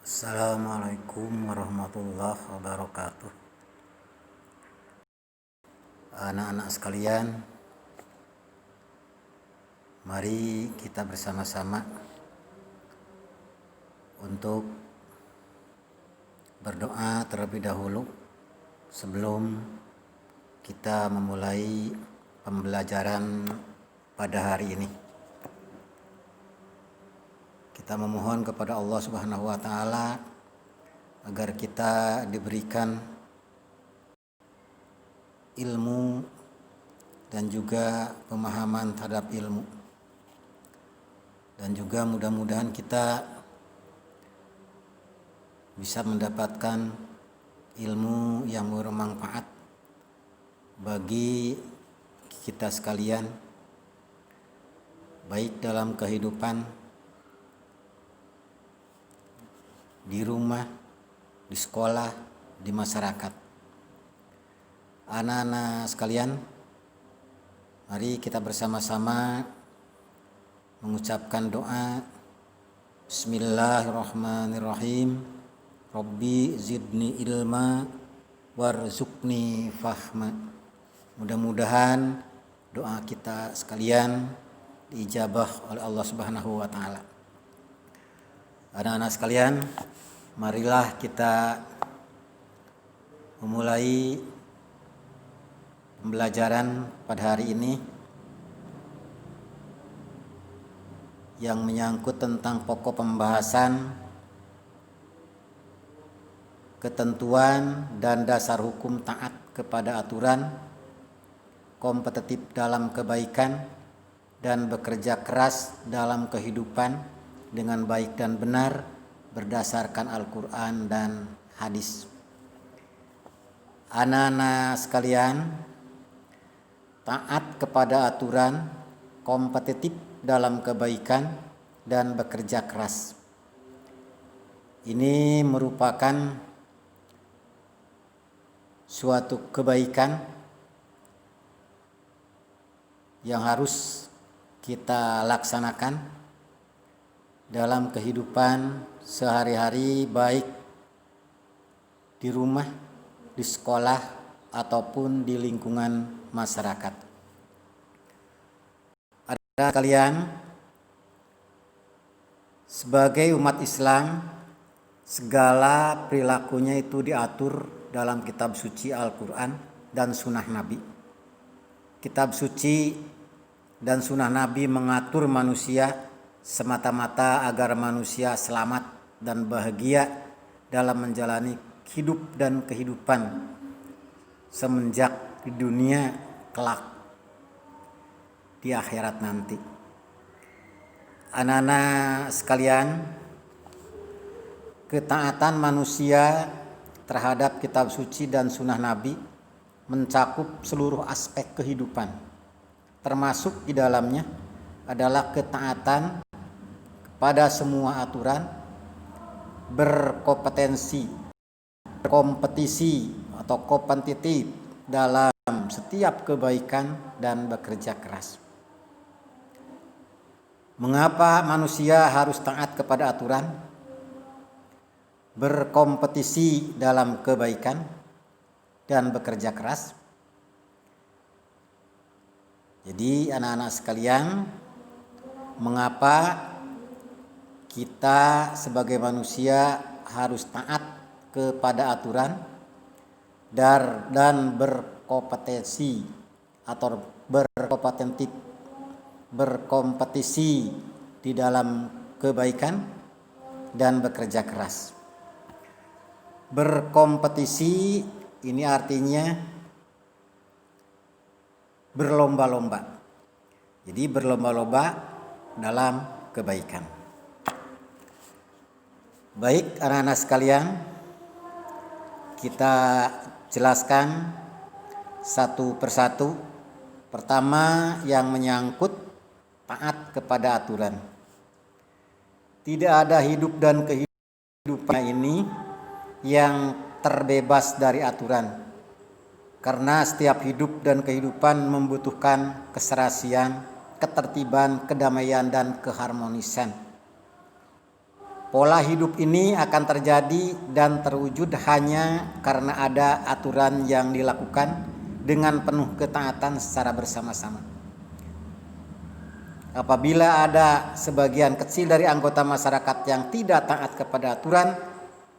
Assalamualaikum warahmatullahi wabarakatuh. Anak-anak sekalian, mari kita bersama-sama untuk berdoa terlebih dahulu sebelum kita memulai pembelajaran pada hari ini. Kita memohon kepada Allah Subhanahu wa taala agar kita diberikan ilmu dan juga pemahaman terhadap ilmu, dan juga mudah-mudahan kita bisa mendapatkan ilmu yang bermanfaat bagi kita sekalian, baik dalam kehidupan di rumah, di sekolah, di masyarakat. Anak-anak sekalian, mari kita bersama-sama mengucapkan doa. Bismillahirrahmanirrahim. Rabbi zidni ilma warzuqni fahma. Mudah-mudahan doa kita sekalian diijabah oleh Allah Subhanahu wa taala. Anak-anak sekalian, marilah kita memulai pembelajaran pada hari ini yang menyangkut tentang pokok pembahasan ketentuan dan dasar hukum taat kepada aturan, kompetitif dalam kebaikan, dan bekerja keras dalam kehidupan dengan baik dan benar berdasarkan Al-Quran dan hadis. Anak-anak sekalian, taat kepada aturan, kompetitif dalam kebaikan, dan bekerja keras. Ini merupakan suatu kebaikan yang harus kita laksanakan dalam kehidupan sehari-hari, baik di rumah, di sekolah, ataupun di lingkungan masyarakat. Ada kalian, sebagai umat Islam, segala perilakunya itu diatur dalam kitab suci Al-Quran dan sunnah Nabi. Kitab suci dan sunnah Nabi mengatur manusia semata-mata agar manusia selamat dan bahagia dalam menjalani hidup dan kehidupan semenjak di dunia kelak di akhirat nanti. Anak-anak sekalian, ketaatan manusia terhadap kitab suci dan sunnah Nabi mencakup seluruh aspek kehidupan, termasuk di dalamnya adalah ketaatan kepada semua aturan, berkompetisi atau kompetitif dalam setiap kebaikan dan bekerja keras. Mengapa manusia harus taat kepada aturan, berkompetisi dalam kebaikan, dan bekerja keras? Jadi anak-anak sekalian, mengapa kita sebagai manusia harus taat kepada aturan dan berkompetisi atau berkompetisi di dalam kebaikan dan bekerja keras? Berkompetisi ini artinya berlomba-lomba. Jadi berlomba-lomba dalam kebaikan. Baik anak-anak sekalian, kita jelaskan satu persatu. Pertama, yang menyangkut taat kepada aturan. Tidak ada hidup dan kehidupan ini yang terbebas dari aturan, karena setiap hidup dan kehidupan membutuhkan keserasian, ketertiban, kedamaian, dan keharmonisan. Pola hidup ini akan terjadi dan terwujud hanya karena ada aturan yang dilakukan dengan penuh ketaatan secara bersama-sama. Apabila ada sebagian kecil dari anggota masyarakat yang tidak taat kepada aturan,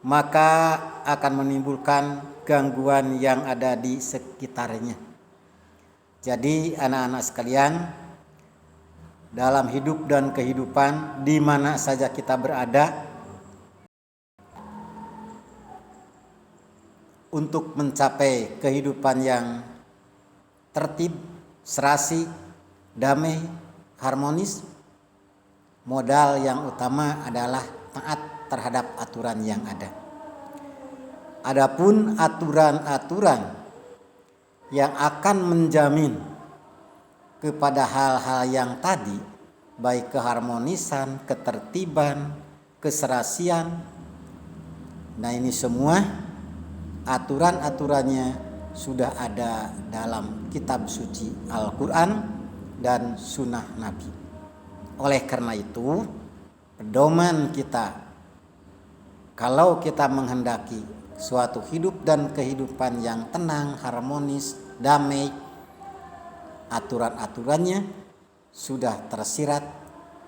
maka akan menimbulkan gangguan yang ada di sekitarnya. Jadi anak-anak sekalian, dalam hidup dan kehidupan di mana saja kita berada, untuk mencapai kehidupan yang tertib, serasi, damai, harmonis, modal yang utama adalah taat terhadap aturan yang ada. Adapun aturan-aturan yang akan menjamin kepada hal-hal yang tadi, baik keharmonisan, ketertiban, keserasian, nah ini semua aturan-aturannya sudah ada dalam kitab suci Al-Quran dan sunnah Nabi. Oleh karena itu, pedoman kita kalau kita menghendaki suatu hidup dan kehidupan yang tenang, harmonis, damai, aturan-aturannya sudah tersirat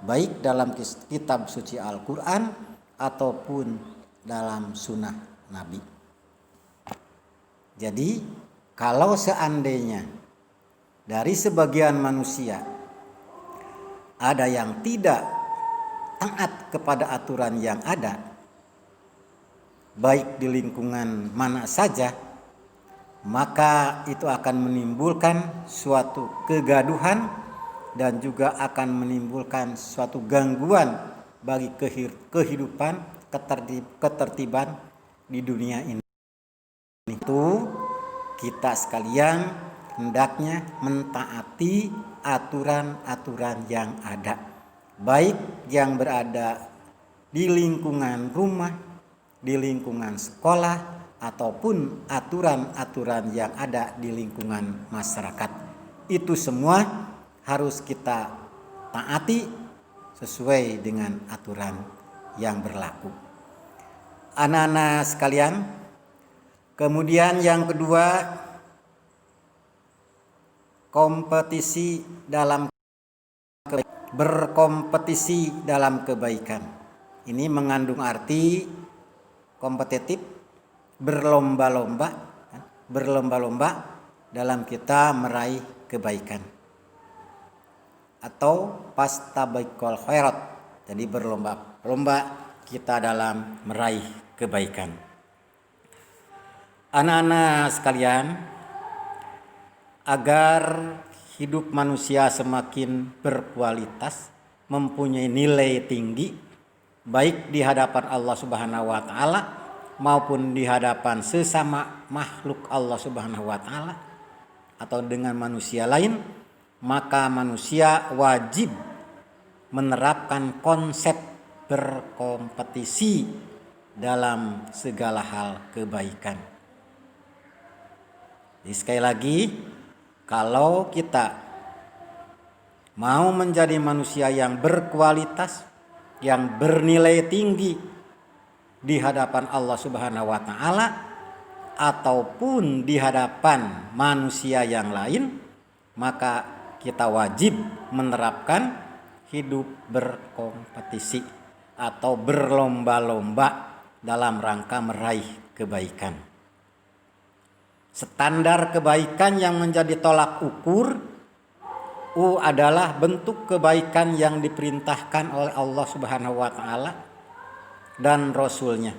baik dalam kitab suci Al-Quran ataupun dalam sunnah Nabi. Jadi kalau seandainya dari sebagian manusia ada yang tidak taat kepada aturan yang ada, baik di lingkungan mana saja, maka itu akan menimbulkan suatu kegaduhan dan juga akan menimbulkan suatu gangguan bagi kehidupan ketertiban di dunia ini. Itu kita sekalian hendaknya mentaati aturan-aturan yang ada, baik yang berada di lingkungan rumah, di lingkungan sekolah, ataupun aturan-aturan yang ada di lingkungan masyarakat. Itu semua harus kita taati sesuai dengan aturan yang berlaku. Anak-anak sekalian, kemudian yang kedua, berkompetisi dalam kebaikan. Ini mengandung arti kompetitif, berlomba-lomba dalam kita meraih kebaikan, atau fastabiqul khairat, jadi berlomba-lomba kita dalam meraih kebaikan. Anak-anak sekalian, agar hidup manusia semakin berkualitas, mempunyai nilai tinggi, baik di hadapan Allah Subhanahu wa Ta'ala maupun di hadapan sesama makhluk Allah Subhanahu wa Ta'ala atau dengan manusia lain, maka manusia wajib menerapkan konsep berkompetisi dalam segala hal kebaikan. Jadi sekali lagi, kalau kita mau menjadi manusia yang berkualitas, yang bernilai tinggi di hadapan Allah Subhanahu wa Ta'ala ataupun di hadapan manusia yang lain, maka kita wajib menerapkan hidup berkompetisi atau berlomba-lomba dalam rangka meraih kebaikan. Standar kebaikan yang menjadi tolak ukur adalah bentuk kebaikan yang diperintahkan oleh Allah Subhanahu wa Ta'ala dan Rasul-Nya.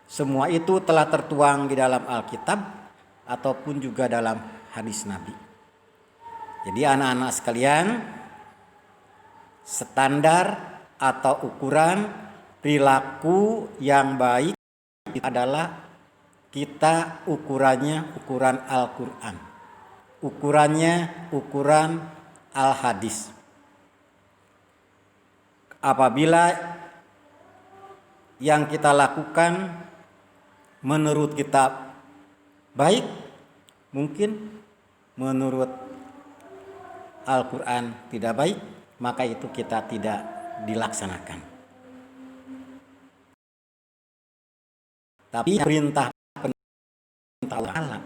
Semua itu telah tertuang di dalam Alkitab ataupun juga dalam hadis Nabi. Jadi anak-anak sekalian, standar atau ukuran perilaku yang baik adalah kita ukurannya ukuran Al-Quran, ukurannya ukuran Al-Hadis. Apabila yang kita lakukan menurut kita baik, mungkin menurut Al-Quran tidak baik, maka itu kita tidak dilaksanakan. Tapi perintah Allah,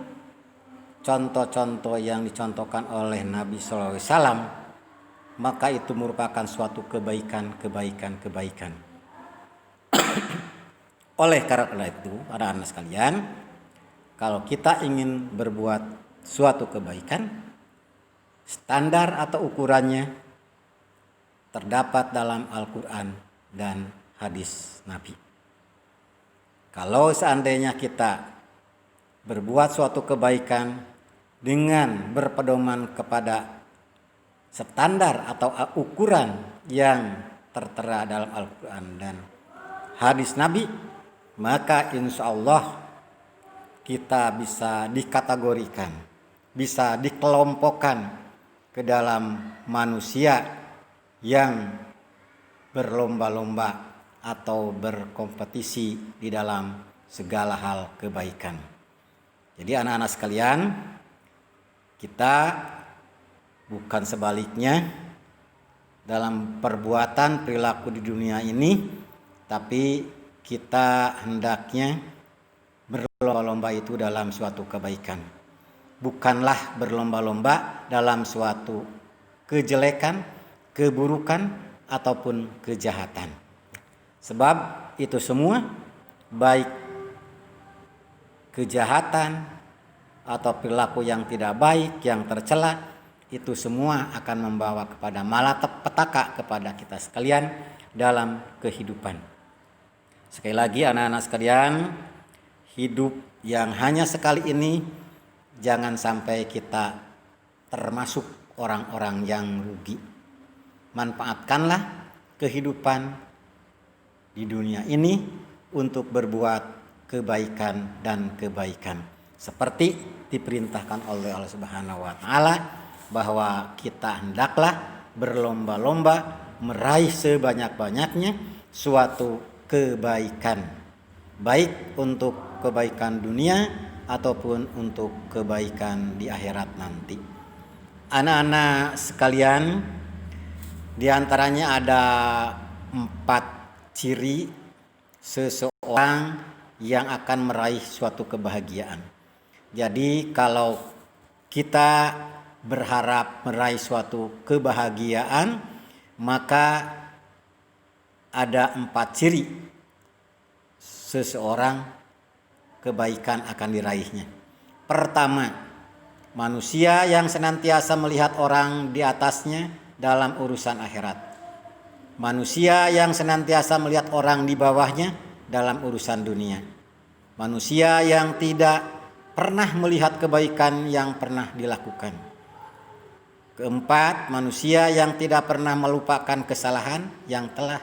contoh-contoh yang dicontohkan oleh Nabi SAW, maka itu merupakan suatu kebaikan. Oleh karena itu, anak-anak sekalian, kalau kita ingin berbuat suatu kebaikan, standar atau ukurannya terdapat dalam Al-Quran dan hadis Nabi. Kalau seandainya kita berbuat suatu kebaikan dengan berpedoman kepada standar atau ukuran yang tertera dalam Al-Quran dan hadis Nabi, maka insya Allah kita bisa dikategorikan, bisa dikelompokkan ke dalam manusia yang berlomba-lomba atau berkompetisi di dalam segala hal kebaikan. Jadi anak-anak sekalian, kita bukan sebaliknya dalam perbuatan perilaku di dunia ini, tapi kita hendaknya berlomba-lomba itu dalam suatu kebaikan. Bukanlah berlomba-lomba dalam suatu kejelekan, keburukan, ataupun kejahatan. Sebab itu semua, baik kejahatan atau perilaku yang tidak baik, yang tercela, itu semua akan membawa kepada malapetaka kepada kita sekalian dalam kehidupan. Sekali lagi anak-anak sekalian, hidup yang hanya sekali ini, jangan sampai kita termasuk orang-orang yang rugi. Manfaatkanlah kehidupan di dunia ini untuk berbuat kebaikan dan kebaikan, seperti diperintahkan oleh Allah Subhanahu wa taala, bahwa kita hendaklah berlomba-lomba meraih sebanyak-banyaknya suatu kebaikan, baik untuk kebaikan dunia ataupun untuk kebaikan di akhirat nanti. Anak-anak sekalian, di antaranya ada 4 ciri seseorang yang akan meraih suatu kebahagiaan. Jadi kalau kita berharap meraih suatu kebahagiaan, maka ada 4 ciri seseorang kebaikan akan diraihnya. Pertama, manusia yang senantiasa melihat orang di atasnya dalam urusan akhirat. Manusia yang senantiasa melihat orang di bawahnya dalam urusan dunia. Manusia yang tidak pernah melihat kebaikan yang pernah dilakukan. Keempat, manusia yang tidak pernah melupakan kesalahan yang telah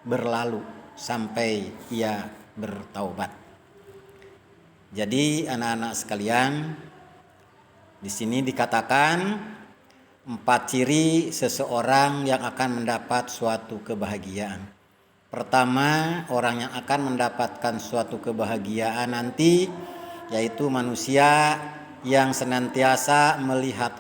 berlalu sampai ia bertaubat. Jadi anak-anak sekalian, di sini dikatakan 4 ciri seseorang yang akan mendapat suatu kebahagiaan. Pertama, orang yang akan mendapatkan suatu kebahagiaan nanti, yaitu manusia yang senantiasa melihat